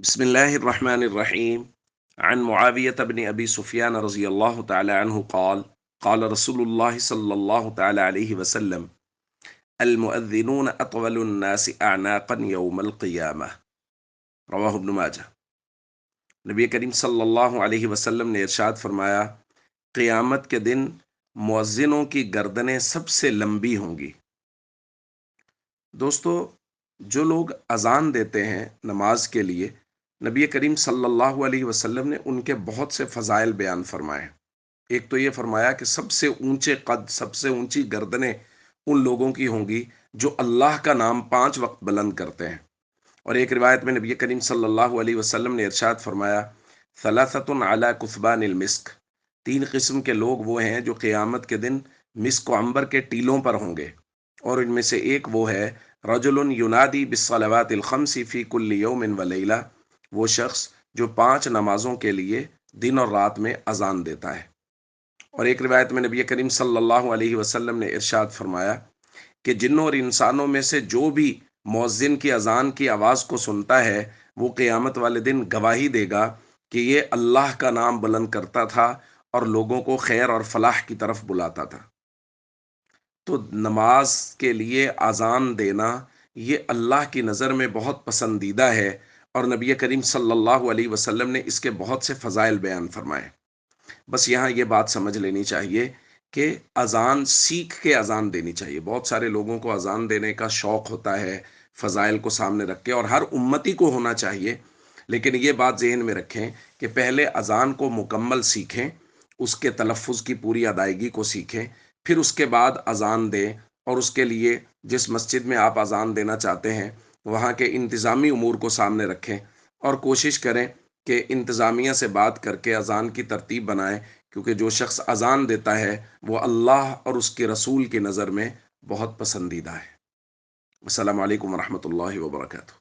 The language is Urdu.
بسم الله الرحمن الرحيم. عن معاوية بن أبي سفيان رضي الله تعالى عنه قال قال رسول الله صلى الله تعالى عليه وسلم: المؤذنون أطول الناس أعناقا يوم القيامة. رواہ ابن ماجہ۔ نبی کریم صلی اللہ علیہ وسلم نے ارشاد فرمایا، قیامت کے دن مؤذنوں کی گردنیں سب سے لمبی ہوں گی۔ دوستو، جو لوگ اذان دیتے ہیں نماز کے لیے، نبی کریم صلی اللہ علیہ وسلم نے ان کے بہت سے فضائل بیان فرمائے۔ ایک تو یہ فرمایا کہ سب سے اونچے قد، سب سے اونچی گردنیں ان لوگوں کی ہوں گی جو اللہ کا نام 5 وقت بلند کرتے ہیں۔ اور ایک روایت میں نبی کریم صلی اللہ علیہ وسلم نے ارشاد فرمایا، ثلاثۃ علی کثبان المسک، 3 قسم کے لوگ وہ ہیں جو قیامت کے دن مسک و عنبر کے ٹیلوں پر ہوں گے، اور ان میں سے ایک وہ ہے رجل ینادی بالصلوات الخمس فی کل یوم ولیلہ، وہ شخص جو 5 نمازوں کے لیے دن اور رات میں اذان دیتا ہے۔ اور ایک روایت میں نبی کریم صلی اللہ علیہ وسلم نے ارشاد فرمایا کہ جنوں اور انسانوں میں سے جو بھی مؤذن کی اذان کی آواز کو سنتا ہے، وہ قیامت والے دن گواہی دے گا کہ یہ اللہ کا نام بلند کرتا تھا اور لوگوں کو خیر اور فلاح کی طرف بلاتا تھا۔ تو نماز کے لیے اذان دینا یہ اللہ کی نظر میں بہت پسندیدہ ہے، اور نبی کریم صلی اللہ علیہ وسلم نے اس کے بہت سے فضائل بیان فرمائے۔ بس یہاں یہ بات سمجھ لینی چاہیے کہ اذان سیکھ کے اذان دینی چاہیے۔ بہت سارے لوگوں کو اذان دینے کا شوق ہوتا ہے فضائل کو سامنے رکھ کے، اور ہر امتی کو ہونا چاہیے، لیکن یہ بات ذہن میں رکھیں کہ پہلے اذان کو مکمل سیکھیں، اس کے تلفظ کی پوری ادائیگی کو سیکھیں، پھر اس کے بعد اذان دیں، اور اس کے لیے جس مسجد میں آپ اذان دینا چاہتے ہیں وہاں کے انتظامی امور کو سامنے رکھیں، اور کوشش کریں کہ انتظامیہ سے بات کر کے اذان کی ترتیب بنائیں، کیونکہ جو شخص اذان دیتا ہے وہ اللہ اور اس کے رسول کی نظر میں بہت پسندیدہ ہے۔ السلام علیکم ورحمۃ اللہ وبرکاتہ۔